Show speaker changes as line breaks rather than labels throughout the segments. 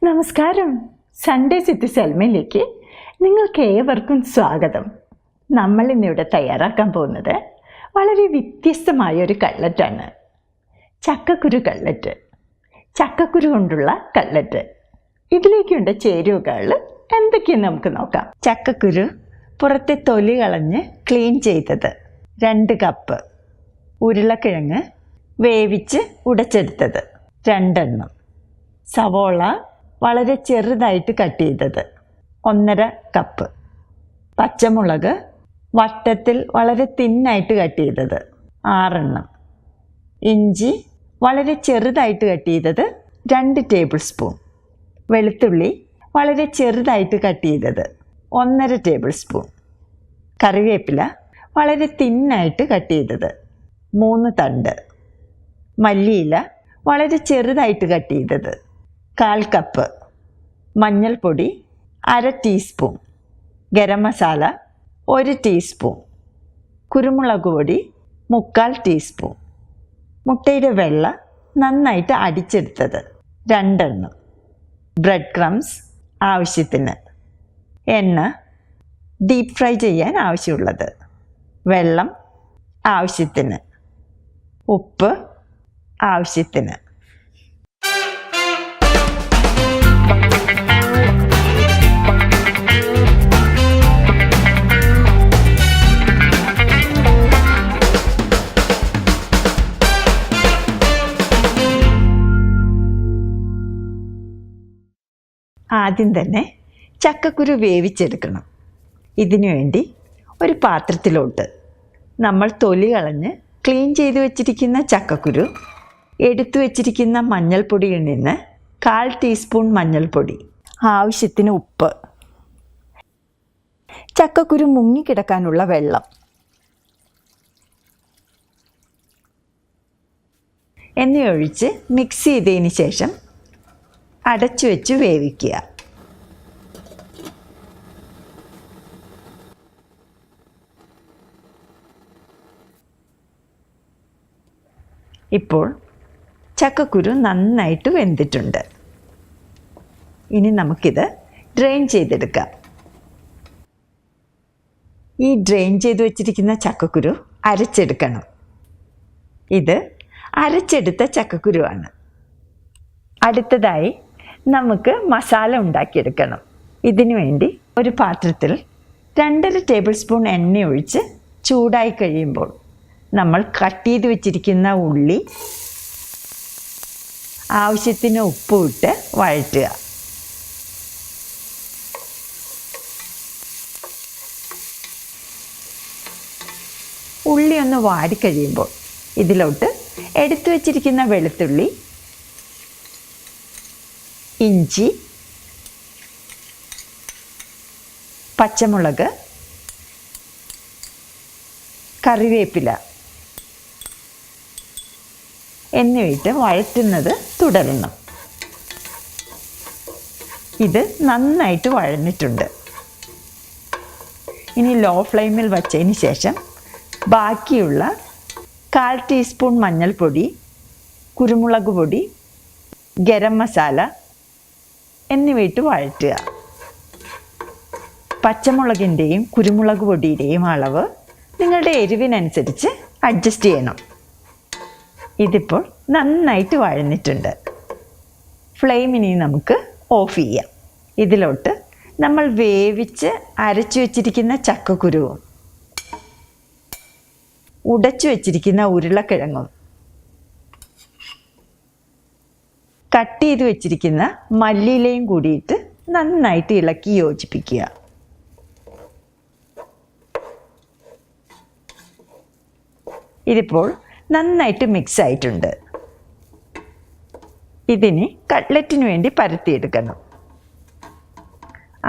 നമസ്കാരം. Sunday city സെൽമയിലേക്ക് നിങ്ങൾക്ക് ഏവർക്കും സ്വാഗതം. നമ്മൾ ഇന്നിവിടെ തയ്യാറാക്കാൻ പോകുന്നത് വളരെ വ്യത്യസ്തമായ ഒരു കട്ലറ്റാണ്. ചക്കക്കുരു കട്ലറ്റ്. ചക്കക്കുരു കൊണ്ടുള്ള കട്ലറ്റ്. ഇതിലേക്കുണ്ട് ചേരുവകൾ എന്തൊക്കെയെന്ന് നമുക്ക് നോക്കാം. ചക്കക്കുരു പുറത്തെ തൊലി കളഞ്ഞ് ക്ലീൻ ചെയ്തത് 2 കപ്പ്. ഉരുളക്കിഴങ്ങ് വേവിച്ച് ഉടച്ചെടുത്തത് 2 എണ്ണം. സവോള വളരെ ചെറുതായിട്ട് കട്ട് ചെയ്തത് 1.5 കപ്പ്. പച്ചമുളക് വട്ടത്തിൽ വളരെ തിന്നായിട്ട് കട്ട് ചെയ്തത് 6 എണ്ണം. ഇഞ്ചി വളരെ ചെറുതായിട്ട് കട്ട് ചെയ്തത് 2 ടേബിൾ സ്പൂൺ. വെളുത്തുള്ളി വളരെ ചെറുതായിട്ട് കട്ട് ചെയ്തത് 1.5 ടേബിൾ സ്പൂൺ. കറിവേപ്പില വളരെ തിന്നായിട്ട് കട്ട് ചെയ്തത് 3 തണ്ട്. മല്ലിയില വളരെ ചെറുതായിട്ട് കട്ട് ചെയ്തത് 1/4 കപ്പ്. മഞ്ഞൾപ്പൊടി 1/2 ടീസ്പൂൺ. ഗരം മസാല 1 ടീസ്പൂൺ. കുരുമുളക് പൊടി 3/4 ടീസ്പൂൺ. മുട്ടയുടെ വെള്ള നന്നായിട്ട് അടിച്ചെടുത്തത് 2 എണ്ണം. ബ്രെഡ് ക്രംസ് ആവശ്യത്തിന്. എണ്ണ ഡീപ്പ് ഫ്രൈ ചെയ്യാൻ ആവശ്യമുള്ളത്. വെള്ളം ആവശ്യത്തിന്. ഉപ്പ് ആവശ്യത്തിന്. ആദ്യം തന്നെ ചക്കക്കുരു വേവിച്ചെടുക്കണം. ഇതിനു വേണ്ടി ഒരു പാത്രത്തിലോട്ട് നമ്മൾ തൊലി കളഞ്ഞ് ക്ലീൻ ചെയ്ത് വെച്ചിരിക്കുന്ന ചക്കക്കുരു, എടുത്തു വെച്ചിരിക്കുന്ന മഞ്ഞൾപ്പൊടിയിൽ നിന്ന് 1/4 ടീസ്പൂൺ മഞ്ഞൾപ്പൊടി, ആവശ്യത്തിന് ഉപ്പ്, ചക്കക്കുരു മുങ്ങിക്കിടക്കാനുള്ള വെള്ളം എന്നിവ ഒഴിച്ച് മിക്സ് ചെയ്തതിന് ശേഷം അടച്ചു വെച്ച് വേവിക്കുക. ഇപ്പോൾ ചക്കക്കുരു നന്നായിട്ട് വെന്തിട്ടുണ്ട്. ഇനി നമുക്കിത് ഡ്രെയിൻ ചെയ്തെടുക്കാം. ഈ ഡ്രെയിൻ ചെയ്ത് വെച്ചിരിക്കുന്ന ചക്കക്കുരു അരച്ചെടുക്കണം. ഇത് അരച്ചെടുത്ത ചക്കക്കുരുവാണ്. അടുത്തതായി നമുക്ക് മസാല ഉണ്ടാക്കിയെടുക്കണം. ഇതിനു വേണ്ടി ഒരു പാത്രത്തിൽ 2.5 ടേബിൾ സ്പൂൺ എണ്ണ ഒഴിച്ച് ചൂടായി കഴിയുമ്പോൾ നമ്മൾ കട്ട് ചെയ്ത് വെച്ചിരിക്കുന്ന ഉള്ളി, ആവശ്യത്തിന് ഉപ്പ് ഇട്ട് വഴറ്റുക. ഉള്ളി ഒന്ന് വാടിക്കഴിയുമ്പോൾ ഇതിലോട്ട് എടുത്തു വച്ചിരിക്കുന്ന വെളുത്തുള്ളി, ഇഞ്ചി, പച്ചമുളക്, കറിവേപ്പില എന്നിവയിട്ട് വഴറ്റുന്നത് തുടരണം. ഇത് നന്നായിട്ട് വഴന്നിട്ടുണ്ട്. ഇനി ലോ ഫ്ലെയിമിൽ വച്ചതിന് ശേഷം ബാക്കിയുള്ള 1/4 ടീസ്പൂൺ മഞ്ഞൾപ്പൊടി, കുരുമുളക് പൊടി, ഗരം മസാല എന്നിവയിട്ട് വഴറ്റുക. പച്ചമുളകിൻ്റെയും കുരുമുളക് പൊടിയുടെയും അളവ് നിങ്ങളുടെ എരിവിനനുസരിച്ച് അഡ്ജസ്റ്റ് ചെയ്യണം. ഇതിപ്പോൾ നന്നായിട്ട് വഴന്നിട്ടുണ്ട്. ഫ്ലെയിമിനി നമുക്ക് ഓഫ് ചെയ്യാം. ഇതിലോട്ട് നമ്മൾ വേവിച്ച് അരച്ചു വച്ചിരിക്കുന്ന ചക്കക്കുരുവും ഉടച്ചു വച്ചിരിക്കുന്ന ഉരുളക്കിഴങ്ങും കട്ട് ചെയ്ത് വെച്ചിരിക്കുന്ന മല്ലിയിലയും കൂടിയിട്ട് നന്നായിട്ട് ഇളക്കി യോജിപ്പിക്കുക. ഇതിപ്പോൾ നന്നായിട്ട് മിക്സ് ആയിട്ടുണ്ട്. ഇതിന് കട്ട്ലറ്റിന് വേണ്ടി പരത്തിയെടുക്കണം.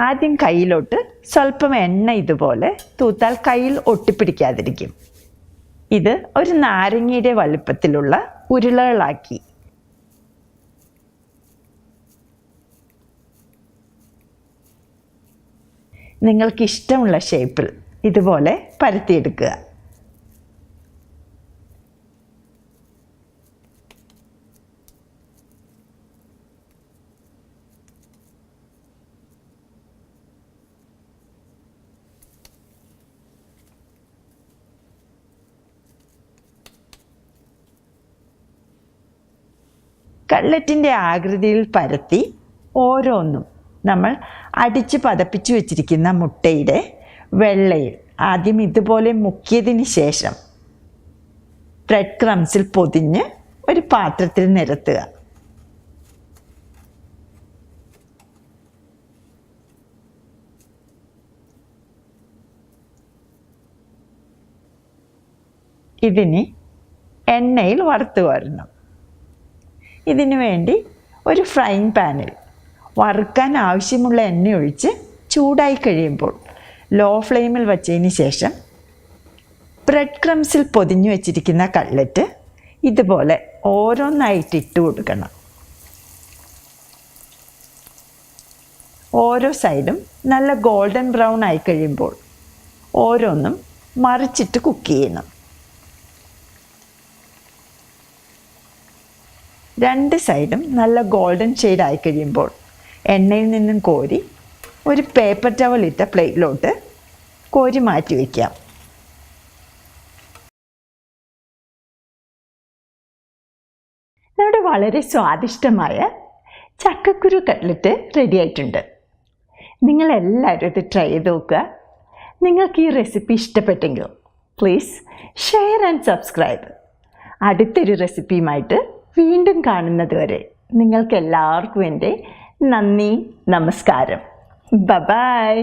ആദ്യം കയ്യിലോട്ട് സ്വല്പം എണ്ണ ഇതുപോലെ തൂത്താൽ കയ്യിൽ ഒട്ടിപ്പിടിക്കാതിരിക്കും. ഇത് ഒരു നാരങ്ങയുടെ വലുപ്പത്തിലുള്ള ഉരുളകളാക്കി നിങ്ങൾക്കിഷ്ടമുള്ള ഷേപ്പിൽ ഇതുപോലെ പരത്തിയെടുക്കുക. കട്ലറ്റിൻ്റെ ആകൃതിയിൽ പരത്തി ഓരോന്നും നമ്മൾ അടിച്ച് പതപ്പിച്ച് വെച്ചിരിക്കുന്ന മുട്ടയുടെ വെള്ളയിൽ ആദ്യം ഇതുപോലെ മുക്കിയതിന് ശേഷം ബ്രെഡ് ക്രംസിൽ പൊതിഞ്ഞ് ഒരു പാത്രത്തിൽ നിരത്തുക. ഇതിന് എണ്ണയിൽ വറുത്ത് വരണം. ഇതിനു വേണ്ടി ഒരു ഫ്രൈങ് പാനിൽ വറുക്കാൻ ആവശ്യമുള്ള എണ്ണ ഒഴിച്ച് ചൂടായി കഴിയുമ്പോൾ ലോ ഫ്ലെയിമിൽ വച്ചതിന് ശേഷം ബ്രെഡ് ക്രംസിൽ പൊതിഞ്ഞു വെച്ചിരിക്കുന്ന കട്ലറ്റ് ഇതുപോലെ ഓരോന്നായിട്ട് ഇട്ട് കൊടുക്കണം. ഓരോ സൈഡും നല്ല ഗോൾഡൻ ബ്രൗൺ ആയി കഴിയുമ്പോൾ ഓരോന്നും മറിച്ചിട്ട് കുക്ക് ചെയ്യണം. 2 സൈഡും നല്ല ഗോൾഡൻ ഷെയ്ഡ് ആയി കഴിയുമ്പോൾ എണ്ണയിൽ നിന്നും കോരി ഒരു പേപ്പർ ടവൽ ഇട്ട പ്ലേറ്റിലോട്ട് കോരി മാറ്റി വയ്ക്കാം. നമ്മുടെ വളരെ സ്വാദിഷ്ടമായ ചക്കക്കുരു കട്ട്ലറ്റ് റെഡി ആയിട്ടുണ്ട്. നിങ്ങളെല്ലാവരും ഇത് ട്രൈ ചെയ്ത് നോക്കുക. നിങ്ങൾക്ക് ഈ റെസിപ്പി ഇഷ്ടപ്പെട്ടെങ്കിൽ പ്ലീസ് ഷെയർ ആൻഡ് സബ്സ്ക്രൈബ്. അടുത്തൊരു റെസിപ്പിയുമായിട്ട് വീണ്ടും കാണുന്നത് വരെ നിങ്ങൾക്ക് എല്ലാവർക്കും എൻ്റെ നന്ദി, നമസ്കാരം. ബൈ.